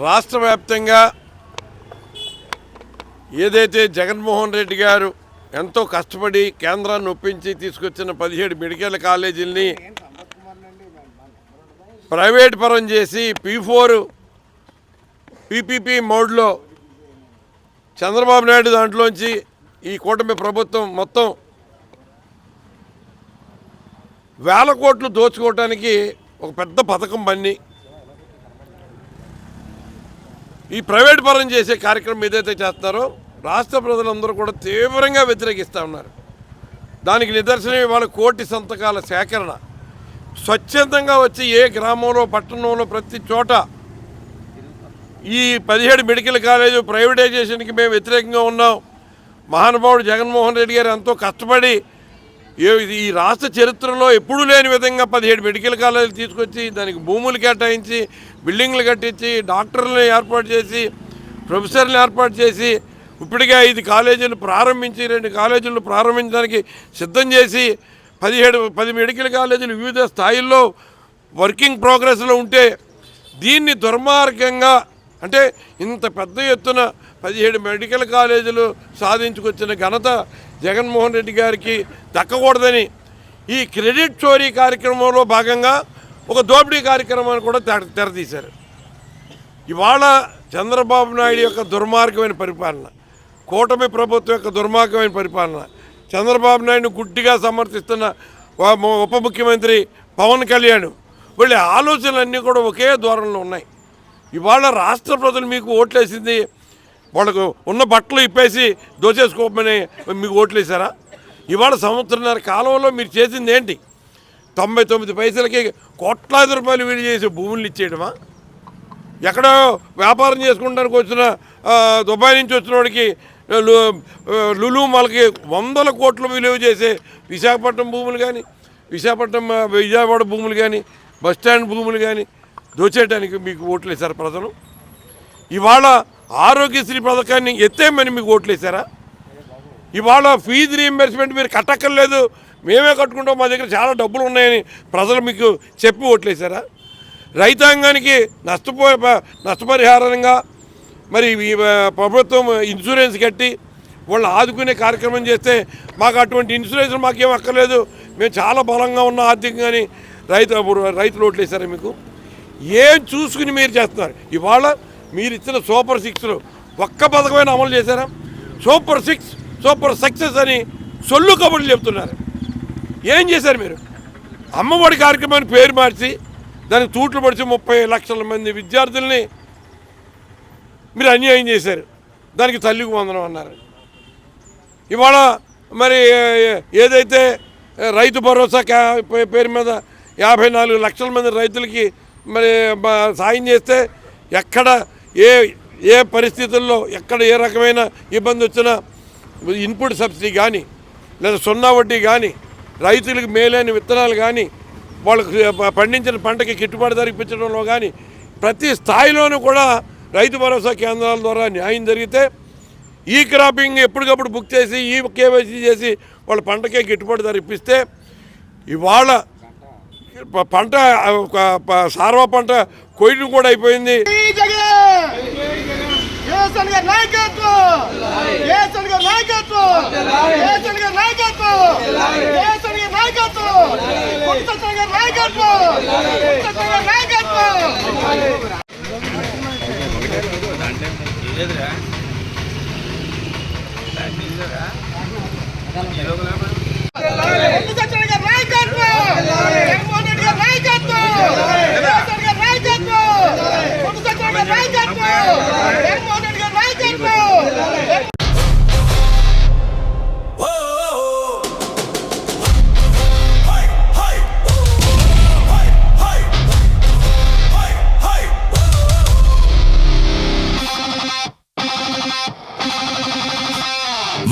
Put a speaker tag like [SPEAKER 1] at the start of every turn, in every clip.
[SPEAKER 1] రాష్ట్ర వ్యాప్తంగా ఏదైతే జగన్మోహన్ రెడ్డి గారు ఎంతో కష్టపడి కేంద్రాన్ని ఒప్పించి తీసుకొచ్చిన 17 మెడికల్ కాలేజీలని ప్రైవేట్ పరం చేసి P4 PPP మోడ్లో చంద్రబాబు నాయుడు దాంట్లోంచి ఈ కూటమి ప్రభుత్వం మొత్తం వేల కోట్లు దోచుకోవడానికి ఒక పెద్ద పథకం పన్ని ఈ ప్రైవేట్ పరం చేసే కార్యక్రమం ఏదైతే చేస్తున్నారో రాష్ట్ర ప్రజలందరూ కూడా తీవ్రంగా వ్యతిరేకిస్తూ ఉన్నారు. దానికి నిదర్శనం ఇవాళ 1 కోటి సంతకాల సేకరణ స్వచ్ఛందంగా వచ్చి ఏ గ్రామంలో పట్టణంలో ప్రతి చోట ఈ 17 మెడికల్ కాలేజు ప్రైవేటైజేషన్కి మేము వ్యతిరేకంగా ఉన్నాం. మహానుభావుడు జగన్మోహన్ రెడ్డి గారు ఎంతో కష్టపడి ఈ రాష్ట్ర చరిత్రలో ఎప్పుడూ లేని విధంగా 17 మెడికల్ కాలేజీలు తీసుకొచ్చి దానికి భూములు కేటాయించి బిల్డింగ్లు కట్టించి డాక్టర్లను ఏర్పాటు చేసి ప్రొఫెసర్లను ఏర్పాటు చేసి ఇప్పటికే 5 కాలేజీలు ప్రారంభించి 2 కాలేజీలు ప్రారంభించడానికి సిద్ధం చేసి 10 మెడికల్ కాలేజీలు వివిధ స్థాయిల్లో వర్కింగ్ ప్రోగ్రెస్లో ఉంటే దీన్ని దుర్మార్గంగా అంటే ఇంత పెద్ద ఎత్తున 17 మెడికల్ కాలేజీలు సాధించుకొచ్చిన ఘనత జగన్మోహన్ రెడ్డి గారికి దక్కకూడదని ఈ క్రెడిట్ చోరీ కార్యక్రమంలో భాగంగా ఒక దోపిడీ కార్యక్రమాన్ని కూడా తెరతీశారు. ఇవాళ చంద్రబాబు నాయుడు యొక్క దుర్మార్గమైన పరిపాలన, కూటమి ప్రభుత్వం యొక్క దుర్మార్గమైన పరిపాలన, చంద్రబాబు నాయుడును గుడ్డిగా సమర్థిస్తున్న ఉప ముఖ్యమంత్రి పవన్ కళ్యాణ్ వీళ్ళ ఆలోచనలన్నీ కూడా ఒకే ధోరణిలో ఉన్నాయి. ఇవాళ రాష్ట్ర ప్రజలు మీకు ఓట్లేసింది వాళ్ళకు ఉన్న బట్టలు ఇప్పేసి దోచేసుకోమని మీకు ఓట్లేసారా? ఇవాళ సంవత్సరన్నర కాలంలో మీరు చేసింది ఏంటి? 99 పైసలకి కోట్లాది రూపాయలు విలువ చేసి భూములు ఇచ్చేయడమా? ఎక్కడో వ్యాపారం చేసుకుంటానికి వచ్చిన దుబాయ్ నుంచి వచ్చిన వాడికి లులు మాల్కి 100 కోట్లు విలువ చేసే విశాఖపట్నం భూములు కానీ విశాఖపట్నం విజయవాడ భూములు కానీ బస్టాండ్ భూములు కానీ దోచేయడానికి మీకు ఓట్లేసారు ప్రజలు. ఇవాళ ఆరోగ్యశ్రీ పథకాన్ని ఎత్తేమని మీకు ఓట్లేసారా? ఇవాళ ఫీజు రీయింబర్స్మెంట్ మీరు కట్టక్కర్లేదు, మేమే కట్టుకుంటాం, మా దగ్గర చాలా డబ్బులు ఉన్నాయని ప్రజలు మీకు చెప్పి ఓట్లేసారా? రైతాంగానికి నష్టపరిహారంగా మరి ప్రభుత్వం ఇన్సూరెన్స్ కట్టి వాళ్ళు ఆదుకునే కార్యక్రమం చేస్తే మాకు అటువంటి ఇన్సూరెన్స్ మాకేం అక్కర్లేదు, మేము చాలా బలంగా ఉన్నాం ఆర్థికంగాని రైతులు ఓట్లేసారా? మీకు ఏం చూసుకుని మీరు చేస్తున్నారు? ఇవాళ మీరు ఇచ్చిన సూపర్ 6 ఒక్క పథకమైన అమలు చేశారా? సూపర్ 6 సూపర్ సక్సెస్ అని సొల్లు కబుర్లు చెప్తున్నారు. ఏం చేశారు మీరు? అమ్మఒడి కార్యక్రమాన్ని పేరు మార్చి దానికి తూట్లు పడిచి 30 లక్షల మంది విద్యార్థుల్ని మీరు అన్యాయం చేశారు. దానికి తల్లికి వందనం అన్నారు. ఇవాళ మరి ఏదైతే రైతు భరోసా పేరు మీద 54 లక్షల మంది రైతులకి మరి సాయం చేస్తే ఎక్కడ ఏ పరిస్థితుల్లో ఎక్కడ ఏ రకమైన ఇబ్బంది వచ్చినా ఇన్పుట్ సబ్సిడీ కానీ లేదా 0 వడ్డీ కానీ రైతులకు మేలైన విత్తనాలు కానీ వాళ్ళకు పండించిన పంటకి గిట్టుబాటు ధర ఇప్పించడంలో కానీ ప్రతి స్థాయిలోనూ కూడా రైతు భరోసా కేంద్రాల ద్వారా న్యాయం జరిగితే ఈ క్రాపింగ్ ఎప్పటికప్పుడు బుక్ చేసి ఈ కేవైసీ చేసి వాళ్ళ పంటకే గిట్టుబాటు ధర ఇప్పిస్తే ఇవాళ పంట సార్వా పంట కొయ్యడం కూడా అయిపోయింది.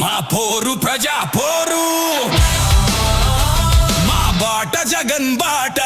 [SPEAKER 2] మా పోరు ప్రజా పోరు, మా బాట జగన్ బాట.